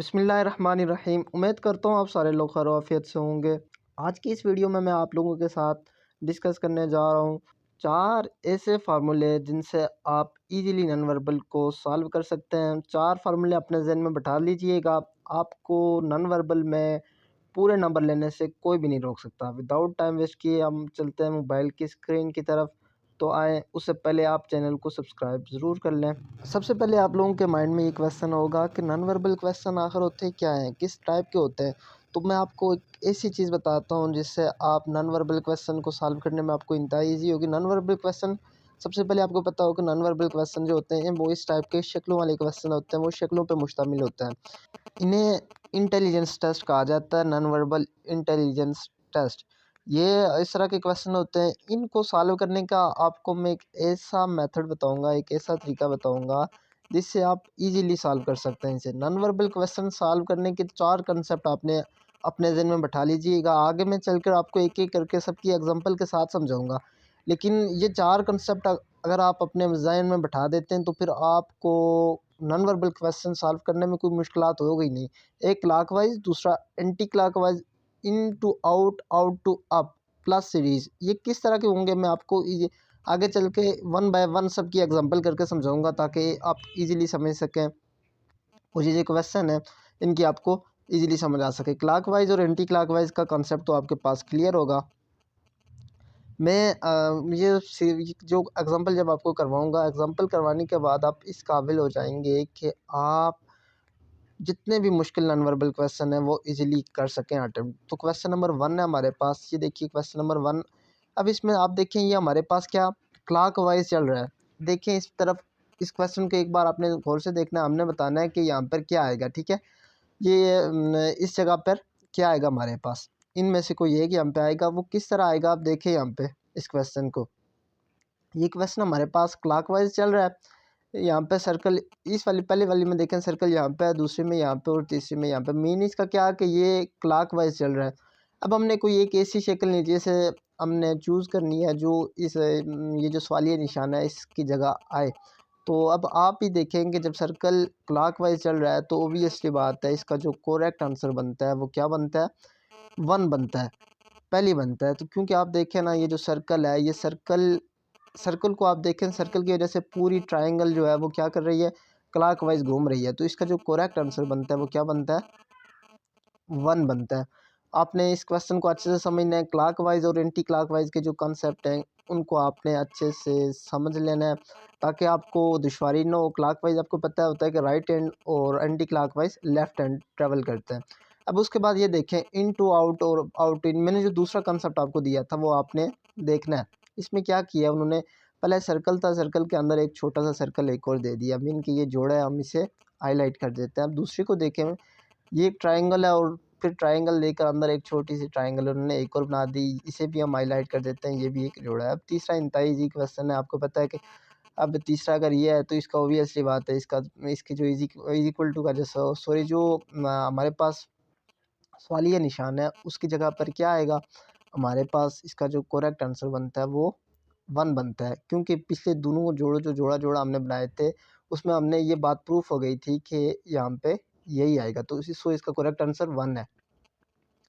बिस्मिल्लाहिर्रहमानिर्रहीम। उम्मीद करता हूँ आप सारे लोग खैर आफियत से होंगे। आज की इस वीडियो में मैं आप लोगों के साथ डिस्कस करने जा रहा हूँ 4 ऐसे फार्मूले जिनसे आप इजीली नॉन वर्बल को सॉल्व कर सकते हैं। 4 फार्मूले अपने जहन में बैठा लीजिएगा। आपको नॉन वर्बल में पूरे नंबर लेने से कोई भी नहीं रोक सकता। विदाउट टाइम वेस्ट किए हम चलते हैं मोबाइल की स्क्रीन की तरफ। तो आए उससे पहले आप चैनल को सब्सक्राइब ज़रूर कर लें। सबसे पहले आप लोगों के माइंड में ये क्वेश्चन होगा कि नॉन वर्बल क्वेश्चन आखिर होते क्या हैं, किस टाइप के होते हैं। तो मैं आपको एक ऐसी चीज़ बताता हूँ जिससे आप नॉन वर्बल क्वेश्चन को सॉल्व करने में आपको इंतहा ईजी होगी। नॉन वर्बल क्वेश्चन सबसे पहले आपको पता होगा कि नॉन वर्बल क्वेश्चन जो होते हैं वो इस टाइप के शक्लों वाले क्वेश्चन होते हैं, वो शक्लों पर मुश्तमिल होते हैं। इन्हें इंटेलिजेंस टेस्ट कहा जाता है, नॉन वर्बल इंटेलिजेंस टेस्ट। ये इस तरह के क्वेश्चन होते हैं। इनको सॉल्व करने का आपको मैं एक ऐसा मेथड बताऊंगा, एक ऐसा तरीका बताऊंगा जिससे आप इजीली सॉल्व कर सकते हैं इसे। नॉन वर्बल क्वेश्चन सॉल्व करने के 4 कंसेप्ट आपने अपने जहन में बैठा लीजिएगा। आगे मैं चलकर आपको एक एक करके सबकी एग्जांपल के साथ समझाऊंगा। लेकिन ये 4 कंसेप्ट अगर आप अपने जहन में बैठा देते हैं तो फिर आपको नॉन वर्बल क्वेश्चन सॉल्व करने में कोई मुश्किलात होगी नहीं। एक क्लॉकवाइज, दूसरा anti clockwise, in to out, out to up, plus series. ये किस तरह के होंगे मैं आपको आगे चल के वन बाय वन सबकी एग्जांपल करके समझाऊंगा ताकि आप इजीली समझ सकें। और ये जो क्वेश्चन है इनकी आपको इजीली समझ आ सके। क्लॉकवाइज और एंटी क्लॉकवाइज का कॉन्सेप्ट तो आपके पास क्लियर होगा। मैं ये जो एग्ज़ाम्पल जब आपको करवाऊँगा, एग्ज़ाम्पल करवाने के बाद आप इस काबिल हो जाएँगे कि आप जितने भी मुश्किल नॉन वर्बल क्वेश्चन हैं वो इजीली कर सकें अटेम्प्ट। तो क्वेश्चन नंबर 1 है हमारे पास, ये देखिए क्वेश्चन नंबर 1। अब इसमें आप देखें ये हमारे पास क्या क्लॉकवाइज चल रहा है। देखें इस तरफ, इस क्वेश्चन को एक बार आपने गौर से देखना है। हमने बताना है कि यहाँ पर क्या आएगा, ठीक है। ये इस जगह पर क्या आएगा हमारे पास, इनमें से कोई एक यहाँ पे आएगा। वो किस तरह आएगा आप देखें यहाँ पे इस क्वेश्चन को। ये क्वेश्चन हमारे पास क्लॉकवाइज चल रहा है। यहाँ पे सर्कल इस वाली पहले वाली में देखें सर्कल यहाँ पे है, दूसरे में यहाँ पे और तीसरे में यहाँ पे। मीन इसका क्या है कि ये क्लॉकवाइज चल रहा है। अब हमने कोई एक ऐसी शक्ल नीचे से हमने चूज़ करनी है जो इस ये जो सवालिया निशान है इसकी जगह आए। तो अब आप ही देखेंगे जब सर्कल क्लॉकवाइज चल रहा है तो ओबियसली बात है इसका जो करेक्ट आंसर बनता है वो क्या बनता है, 1 बनता है, पहली बनता है। तो क्योंकि आप देखें ना ये जो सर्कल है, ये सर्कल सर्कल को आप देखें, सर्कल की वजह से पूरी ट्रायंगल जो है वो क्या कर रही है, क्लॉकवाइज घूम रही है। तो इसका जो करेक्ट आंसर बनता है वो क्या बनता है, 1 बनता है। आपने इस क्वेश्चन को अच्छे से समझना है। क्लॉकवाइज और एंटी क्लॉकवाइज के जो कंसेप्ट हैं उनको आपने अच्छे से समझ लेना है ताकि आपको दुश्वारी ना हो। क्लॉकवाइज आपको पता होता है कि राइट हैंड और anti clockwise left hand travel करते हैं। अब उसके बाद ये देखें इन टू आउट और आउट इन। मैंने जो दूसरा कंसेप्ट आपको दिया था वो आपने देखना है। इसमें क्या किया उन्होंने, पहले सर्कल था, सर्कल के अंदर एक छोटा सा सर्कल एक और दे दिया। मीन कि ये जोड़ा है, हम इसे हाईलाइट कर देते हैं। अब दूसरे को देखें, ये एक ट्रायंगल है और फिर ट्रायंगल लेकर अंदर एक छोटी सी ट्रायंगल उन्होंने एक और बना दी, इसे भी हम हाईलाइट कर देते हैं। ये भी एक जोड़ा है। अब तीसरा इंतहाई इजी क्वेश्चन है, आपको पता है कि अब तीसरा अगर ये है तो इसका ऑब्वियसली बात है इसका इसकी जो इज इक्वल टू का जो सॉरी जो हमारे पास सवालिया निशान है उसकी जगह पर क्या आएगा, हमारे पास इसका जो करेक्ट आंसर बनता है वो 1 बनता है। क्योंकि पिछले दोनों जोड़ों जो जोड़ा जोड़ा हमने बनाए थे उसमें हमने ये बात प्रूफ हो गई थी कि यहाँ पे यही आएगा। तो इसका करेक्ट आंसर 1 है।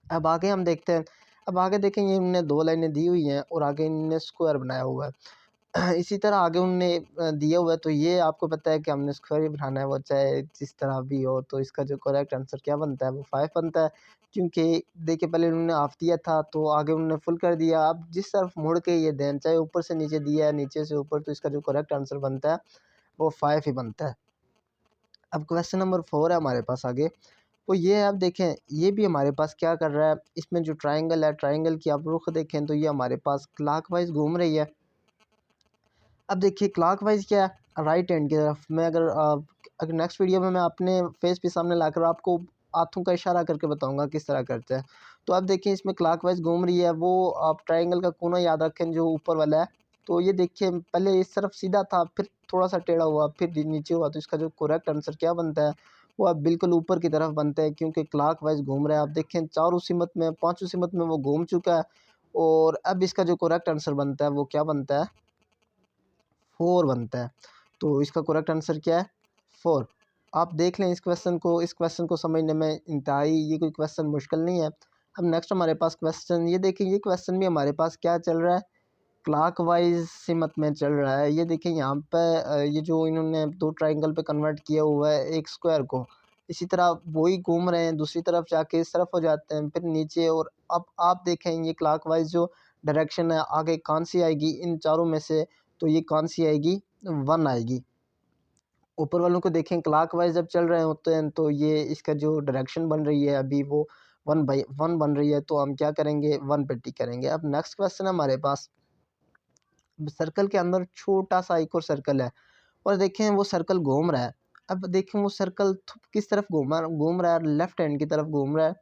अब आगे हम देखते हैं। अब आगे देखें ये इन्होंने 2 लाइनें दी हुई हैं और आगे इन्होंने स्क्वायर बनाया हुआ है। इसी तरह आगे उन्होंने दिया हुआ है। तो ये आपको पता है कि हमने स्क्वायर ही बनाना है, वो चाहे जिस तरह भी हो। तो इसका जो करेक्ट आंसर क्या बनता है वो 5 बनता है। क्योंकि देखिए पहले उन्होंने हाफ दिया था तो आगे उन्होंने फुल कर दिया। अब जिस तरफ मुड़ के ये दें, चाहे ऊपर से नीचे दिया है नीचे से ऊपर, तो इसका जो करेक्ट आंसर बनता है वो 5 ही बनता है। अब क्वेश्चन नंबर 4 है हमारे पास आगे। तो ये आप देखें ये भी हमारे पास क्या कर रहा है, इसमें जो ट्रायंगल है ट्रायंगल की आप रुख देखें तो ये हमारे पास क्लॉकवाइज घूम रही है। अब देखिए क्लॉकवाइज क्या है, राइट हैंड की तरफ। मैं अगर नेक्स्ट वीडियो में मैं अपने फेस पे सामने लाकर आपको हाथों का इशारा करके बताऊंगा किस तरह करते हैं। तो अब देखिए इसमें क्लॉकवाइज घूम रही है। वो आप ट्रायंगल का कोना याद रखें जो ऊपर वाला है। तो ये देखिए पहले इस तरफ सीधा था, फिर थोड़ा सा टेढ़ा हुआ, फिर नीचे हुआ। तो इसका जो करेक्ट आंसर क्या बनता है वो अब बिल्कुल ऊपर की तरफ बनता है क्योंकि क्लॉकवाइज घूम रहा है। आप देखें चारों सिमत में, पांचों सिमत में वो घूम चुका है। और अब इसका जो करेक्ट आंसर बनता है वो क्या बनता है, 4 बनता है। तो इसका करेक्ट आंसर क्या है, 4। आप देख लें इस क्वेश्चन को समझने में इंतहाई, ये कोई क्वेश्चन मुश्किल नहीं है। अब नेक्स्ट हमारे पास क्वेश्चन ये देखिए, ये क्वेश्चन भी हमारे पास क्या चल रहा है, क्लॉकवाइज सिमत में चल रहा है। ये देखिए यहाँ पे ये जो इन्होंने दो ट्राइंगल पे कन्वर्ट किया हुआ है एक स्क्वायर को, इसी तरह वही घूम रहे हैं, दूसरी तरफ जाके इस तरफ हो जाते हैं, फिर नीचे। और अब आप देखें ये क्लॉकवाइज जो डायरेक्शन है आगे कौन सी आएगी इन चारों में से, तो ये कौन सी आएगी, 1 आएगी। ऊपर वालों को देखें क्लॉकवाइज जब चल रहे होते हैं तो ये इसका जो डायरेक्शन बन रही है अभी वो 1/1 बन रही है, तो हम क्या करेंगे, 1 पे टिक करेंगे। अब नेक्स्ट क्वेश्चन हमारे पास, सर्कल के अंदर छोटा सा एक और सर्कल है और देखें वो सर्कल घूम रहा है। अब देखें वो सर्कल किस तरफ घूम रहा है, लेफ्ट हैंड की तरफ घूम रहा है।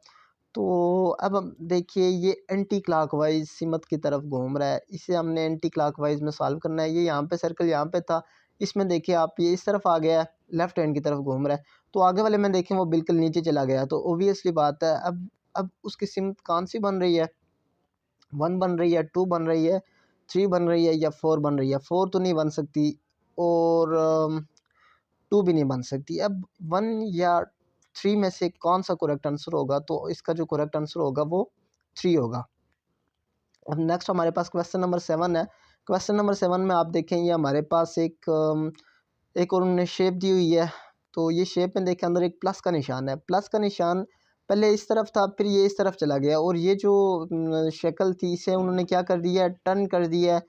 तो अब हम देखिए ये एंटी क्लॉकवाइज सिमत की तरफ घूम रहा है, इसे हमने एंटी क्लॉकवाइज में सॉल्व करना है। ये यहाँ पे सर्कल यहाँ पे था, इसमें देखिए आप ये इस तरफ आ गया है, लेफ्ट हैंड की तरफ घूम रहा है। तो आगे वाले में देखें वो बिल्कुल नीचे चला गया, तो ओबियसली बात है अब उसकी सिमत कौन सी बन रही है, 1 बन रही है, 2 बन रही है, 3 बन रही है या 4 बन रही है। 4 तो नहीं बन सकती और 2 भी नहीं बन सकती। अब 1 या 3 में से कौन सा करेक्ट आंसर होगा, तो इसका जो करेक्ट आंसर होगा वो 3 होगा। अब नेक्स्ट हमारे पास क्वेश्चन नंबर 7 है। क्वेश्चन नंबर 7 में आप देखें ये हमारे पास एक और उन्होंने शेप दी हुई है। तो ये शेप में देखें अंदर एक प्लस का निशान है, प्लस का निशान पहले इस तरफ था, फिर ये इस तरफ चला गया, और ये जो शक्ल थी इसे उन्होंने क्या कर दिया, टर्न कर दिया है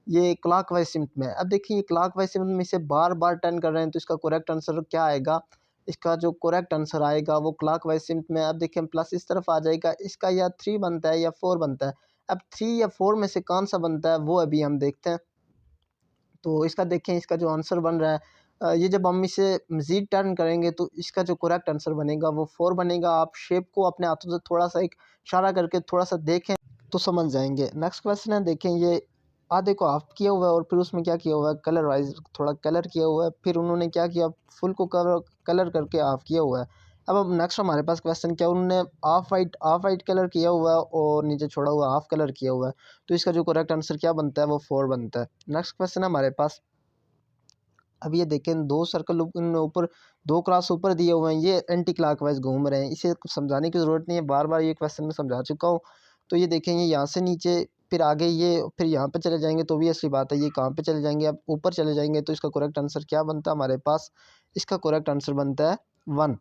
ये क्लॉकवाइज सिमत में। अब देखिए ये क्लॉकवाइज सिमत में इसे बार बार टर्न कर रहे हैं, तो इसका करेक्ट आंसर क्या आएगा, इसका जो करेक्ट आंसर आएगा वो क्लॉकवाइज सिमत में। अब देखिए प्लस इस तरफ आ जाएगा, इसका या 3 बनता है या 4 बनता है। अब 3 या 4 में से कौन सा बनता है वो अभी हम देखते हैं। तो इसका देखें इसका जो आंसर बन रहा है ये जब हम इसे मज़ीद टर्न करेंगे तो इसका जो करेक्ट आंसर बनेगा वो 4 बनेगा। आप शेप को अपने हाथों से थोड़ा सा एक इशारा करके थोड़ा सा देखें तो समझ जाएंगे। नेक्स्ट क्वेश्चन है, देखें ये आधे को हाफ किया हुआ है और फिर उसमें क्या किया हुआ है, कलर वाइज थोड़ा कलर किया हुआ है, फिर उन्होंने क्या किया, फुल को कलर करके हाफ किया हुआ है। अब नेक्स्ट हमारे पास क्वेश्चन क्या, उन्होंने हाफ वाइट कलर किया हुआ है और नीचे छोड़ा हुआ हाफ कलर किया हुआ है, तो इसका जो करेक्ट आंसर क्या बनता है वो 4 बनता है। नेक्स्ट क्वेश्चन है हमारे पास, अब ये देखें दो सर्कल ऊपर, दो क्रॉस ऊपर दिए हुए हैं, ये एंटी क्लॉकवाइज घूम रहे हैं, इसे समझाने की ज़रूरत नहीं है, बार बार ये क्वेश्चन में समझा चुका हूँ। तो ये देखें ये यहाँ से नीचे, फिर आगे ये, फिर यहाँ पे चले जाएंगे तो भी असली बात है ये कहाँ पे चले जाएंगे, अब ऊपर चले जाएंगे, तो इसका करेक्ट आंसर क्या बनता है हमारे पास, इसका करेक्ट आंसर बनता है 1।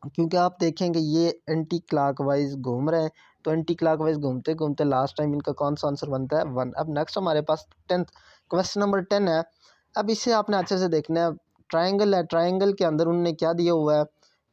क्योंकि आप देखेंगे ये एंटी क्लॉकवाइज घूम रहे हैं, तो एंटी क्लॉकवाइज घूमते घूमते लास्ट टाइम इनका कौन सा आंसर बनता है, 1। अब नेक्स्ट हमारे पास 10th क्वेश्चन नंबर 10 है। अब इसे आपने अच्छे से देखना है, ट्राइंगल है, ट्राइंगल के अंदर उन्होंने क्या दिया हुआ है,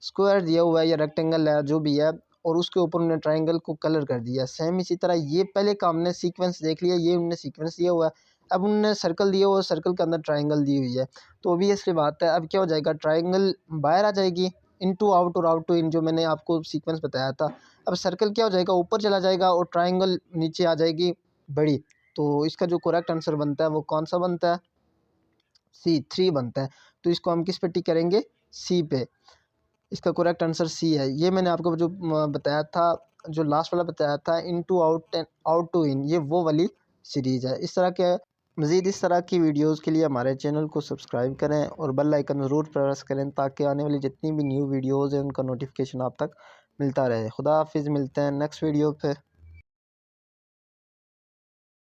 स्क्वायर दिया हुआ है या रेक्टेंगल है जो भी है, और उसके ऊपर उन्होंने ट्राइंगल को कलर कर दिया। सेम इसी तरह ये पहले का हमने सीक्वेंस देख लिया, ये उन्होंने सीक्वेंस दिया हुआ है, अब उन्होंने सर्कल दिया हुआ है, सर्कल के अंदर ट्राइंगल दी हुई है। तो ऑब्वियसली बात है अब क्या हो जाएगा, ट्राइंगल बाहर आ जाएगी, इनटू आउट और आउट टू इन, जो मैंने आपको सीक्वेंस बताया था। अब सर्कल क्या हो जाएगा, ऊपर चला जाएगा और ट्राइंगल नीचे आ जाएगी बड़ी। तो इसका जो करेक्ट आंसर बनता है वो कौन सा बनता है, सी, 3 बनता है। तो इसको हम किस पे टिक करेंगे, सी पे। इसका करेक्ट आंसर सी है। ये मैंने आपको जो बताया था, जो लास्ट वाला बताया था, in to out and out to in, ये वो वाली सीरीज़ है। इस तरह के मज़ीद इस तरह की वीडियोज़ के लिए हमारे चैनल को सब्सक्राइब करें और बेल आइकन ज़रूर प्रेस करें, ताकि आने वाली जितनी भी न्यू वीडियोज़ हैं उनका नोटिफिकेशन आप तक मिलता रहे। खुदा हाफिज़, मिलते हैं नेक्स्ट वीडियो पे।